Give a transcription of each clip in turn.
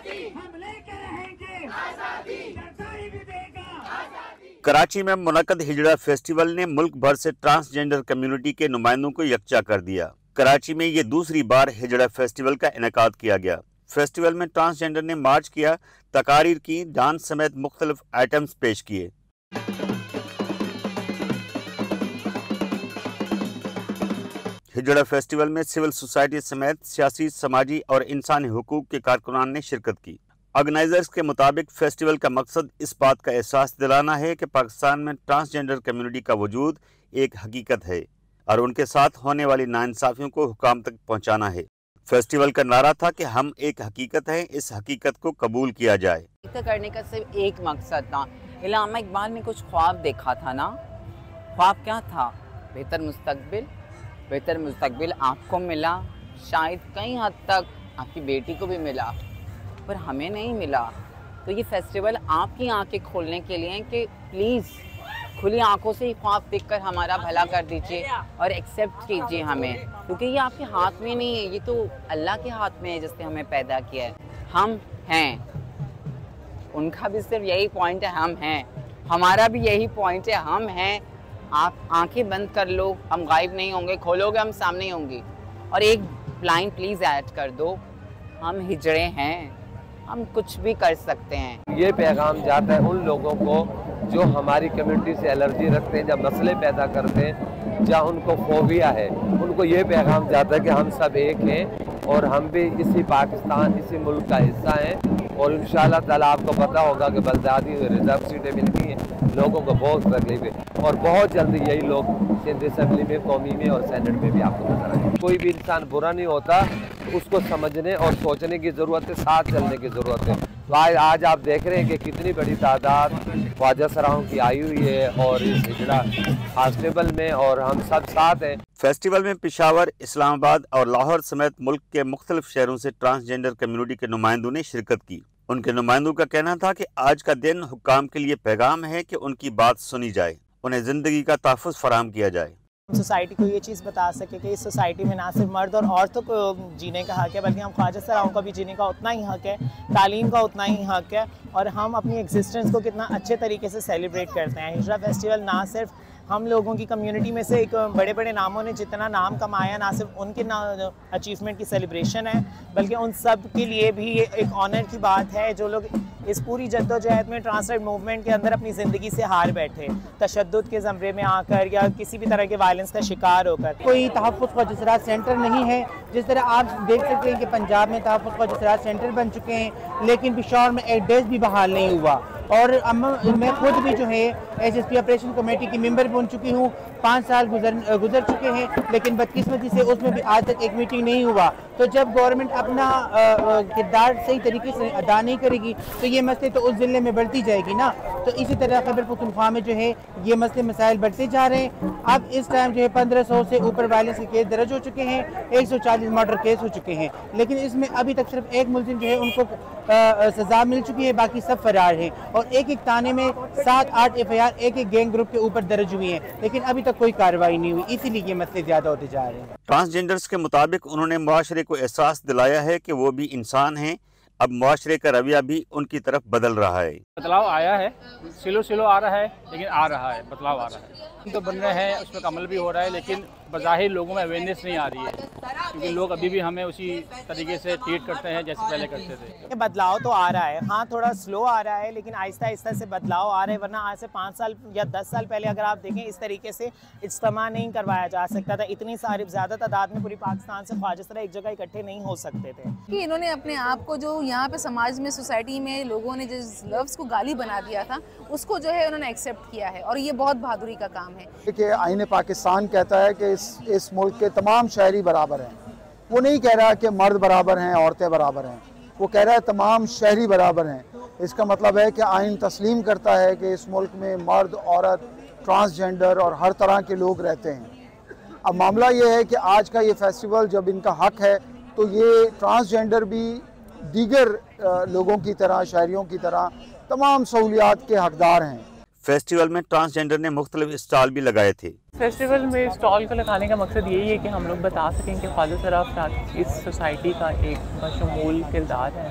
हम लेके रहेंगे आजादी, डरता ही विवेक। कराची में मुनक्कद हिजड़ा फेस्टिवल ने मुल्क भर से ट्रांसजेंडर कम्युनिटी के नुमाइंदों को यकजा कर दिया। कराची में ये दूसरी बार हिजड़ा फेस्टिवल का इनेकाद किया गया। फेस्टिवल में ट्रांसजेंडर ने मार्च किया, तकारीर की, डांस समेत मुख्तलिफ आइटम्स पेश किए। हिजड़ा फेस्टिवल में सिविल सोसाइटी समेत सियासी, समाजी और इंसानी हुकूक के कारकुनान ने शिरकत की। ऑर्गेनाइजर्स के मुताबिक फेस्टिवल का मकसद इस बात का एहसास दिलाना है कि पाकिस्तान में ट्रांसजेंडर कम्युनिटी का वजूद एक हकीकत है और उनके साथ होने वाली नाइंसाफियों को हुकाम तक पहुंचाना है। फेस्टिवल का नारा था कि हम एक हकीकत हैं, इस हकीकत को कबूल किया जाए। करने का सिर्फ एक मकसद था। इल्लामा इकबाल ने कुछ ख्वाब देखा था ना, ख्वाब क्या था? बेहतर मुस्तकबिल। बेहतर मुस्तकबिल आपको मिला, शायद कई हद तक आपकी बेटी को भी मिला, पर हमें नहीं मिला। तो ये फेस्टिवल आपकी आंखें खोलने के लिए है कि प्लीज़ खुली आंखों से ही ख्वाब देखकर हमारा भला कर दीजिए और एक्सेप्ट कीजिए हमें, क्योंकि ये आपके हाथ में नहीं है, ये तो अल्लाह के हाथ में है जिसने हमें पैदा किया है। हम हैं, उनका भी सिर्फ यही पॉइंट है, हम हैं, हमारा भी यही पॉइंट है, हम हैं। आप आंखें बंद कर लो, हम गायब नहीं होंगे, खोलोगे हम सामने ही होंगे। और एक लाइन प्लीज़ ऐड कर दो, हम हिजड़े हैं, हम कुछ भी कर सकते हैं। ये पैगाम जाता है उन लोगों को जो हमारी कम्युनिटी से एलर्जी रखते हैं, जब मसले पैदा करते हैं, जहाँ उनको फोबिया है, उनको ये पैगाम जाता है कि हम सब एक हैं और हम भी इसी पाकिस्तान, इसी मुल्क का हिस्सा हैं। और इंशाअल्लाह ताला आपको पता होगा कि बलदादी रिजर्व सीटें मिलती हैं, लोगों को बहुत तकलीफ है और बहुत जल्दी यही लोग सिंध असम्बली में, कौमी में और सेनेट में भी आपको नजर आएंगे। कोई भी इंसान बुरा नहीं होता, तो उसको समझने और सोचने की ज़रूरत है, साथ चलने की ज़रूरत है। तो आज आप देख रहे हैं कि कितनी बड़ी तादाद ख्वाजा सराहों की आई हुई है और इस हिजड़ा फेस्टिवल में, और हम सब साथ हैं। फेस्टिवल में पेशावर, इस्लामाबाद और लाहौर समेत मुल्क के मुख्तलिफ शहरों से ट्रांसजेंडर कम्युनिटी के नुमाइंदों ने शिरकत की। उनके नुमाइंदों का कहना था कि आज का दिन हुक्काम के लिए पैगाम है कि उनकी बात सुनी जाए, उन्हें ज़िंदगी का तहफ़्फ़ुज़ फराहम किया जाए। सोसाइटी को ये चीज़ बता सके कि इस सोसाइटी में ना सिर्फ मर्द और औरतों को जीने का हक़ है, बल्कि हम ख्वाजा सराहों का भी जीने का उतना ही हक़ है, तालीम का उतना ही हक़ है, और हम अपनी एग्जिस्टेंस को कितना अच्छे तरीके से सेलिब्रेट करते हैं। हिजड़ा फेस्टिवल ना सिर्फ हम लोगों की कम्युनिटी में से एक बड़े बड़े नामों ने जितना नाम कमाया, ना सिर्फ उनके अचीवमेंट की सेलिब्रेशन है, बल्कि उन सब के लिए भी एक ऑनर की बात है जो लोग इस पूरी जद्दोजहद में ट्रांसजेंडर मूवमेंट के अंदर अपनी ज़िंदगी से हार बैठे, तशद्दुद के ज़मरे में आकर या किसी भी तरह के वायलेंस का शिकार होकर। कोई तहफ़्फ़ुज़ व जसरात सेंटर नहीं है। जिस तरह आप देख सकते हैं कि पंजाब में तहफ़्फ़ुज़ व जसरात सेंटर बन चुके हैं, लेकिन पेशावर में एक डेस्क भी बहाल नहीं हुआ। और मैं खुद भी जो है SSP ऑपरेशन कमेटी की मेंबर बन चुकी हूँ। 5 साल गुजर चुके हैं, लेकिन बदकिस्मती से उसमें भी आज तक एक मीटिंग नहीं हुआ। तो जब गवर्नमेंट अपना किरदार सही तरीके से अदा नहीं करेगी तो ये मसले तो उस ज़िले में बढ़ती जाएगी ना। तो इसी तरह खैबर पख्तूनख्वा में जो है ये मसले मसाइल बढ़ते जा रहे हैं। अब इस टाइम जो है 1500 से ऊपर वायलेंस के केस दर्ज हो चुके हैं, 140 मर्डर केस हो चुके हैं, लेकिन इसमें अभी तक सिर्फ एक मुलजिम जो है उनको सज़ा मिल चुकी है, बाकी सब फरार हैं। और एक थाने में 7-8 FIR एक गैंग ग्रुप के ऊपर दर्ज हुई हैं, लेकिन अभी तक कोई कार्रवाई नहीं हुई, इसीलिए ये मसले ज़्यादा होते जा रहे हैं। ट्रांसजेंडर्स के मुताबिक उन्होंने मुआशरे को एहसास दिलाया है कि वो भी इंसान हैं। अब मुआशरे का रवैया भी उनकी तरफ बदल रहा है। बदलाव आया है, सिलो आ रहा है, लेकिन आ रहा है, बदलाव आ रहा है। तो बन रहे हैं, उसमें अमल भी हो रहा है, लेकिन बज़ाहिर लोगों में अवेयरनेस नहीं आ रही है, क्योंकि लोग अभी भी हमें उसी तरीके से ट्रीट करते हैं जैसे पहले करते थे। ये बदलाव तो आ रहा है, हाँ थोड़ा स्लो आ रहा है, लेकिन आहिस्ता आहिस्ता से बदलाव आ रहे हैं। वरना आज से 5 साल या 10 साल पहले अगर आप देखें, इस तरीके से इज्तिमा नहीं करवाया जा सकता था। इतनी सारी ज़्यादा तादाद में पूरी पाकिस्तान से ख्वाजा सराह एक जगह इकट्ठे नहीं हो सकते थे। कि इन्होंने अपने आप को जो यहाँ पे समाज में, सोसाइटी में लोगों ने जिस लफ्ज़ को गाली बना दिया था, उसको जो है उन्होंने एक्सेप्ट किया है, और ये बहुत बहादुरी का काम है। देखिए, आईन पाकिस्तान कहता है कि इस मुल्क के तमाम शहरी बराबर हैं। वो नहीं कह रहा कि मर्द बराबर हैं, औरतें बराबर हैं, वो कह रहा है तमाम शहरी बराबर हैं। इसका मतलब है कि आइन तस्लीम करता है कि इस मुल्क में मर्द, औरत, ट्रांसजेंडर और हर तरह के लोग रहते हैं। अब मामला ये है कि आज का ये फेस्टिवल जब इनका हक है, तो ये ट्रांसजेंडर भी दीगर लोगों की तरह, शहरियों की तरह तमाम सहूलियात के हकदार हैं। फेस्टिवल में ट्रांसजेंडर ने मुख्तलिफ स्टॉल भी लगाए थे। फेस्टिवल में स्टॉल को लगाने का मकसद यही है कि हम लोग बता सकें कि ख्वाजा सराह अफराद इस सोसाइटी का एक बशमूल किरदार है,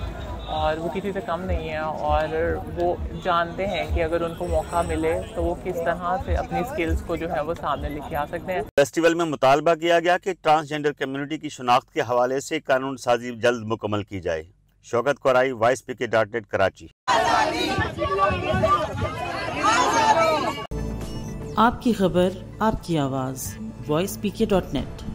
और वो किसी से कम नहीं है, और वो जानते हैं कि अगर उनको मौका मिले तो वो किस तरह से अपनी स्किल्स को जो है वो सामने लेके आ सकते हैं। फेस्टिवल में मुतालबा किया गया कि ट्रांसजेंडर कम्युनिटी की शनाख्त के हवाले से कानून साजी जल्द मुकम्मल की जाए। Shaukat Core i, voicepk.net, Karachi. आपकी खबर, आपकी आवाज़, voicepk.net।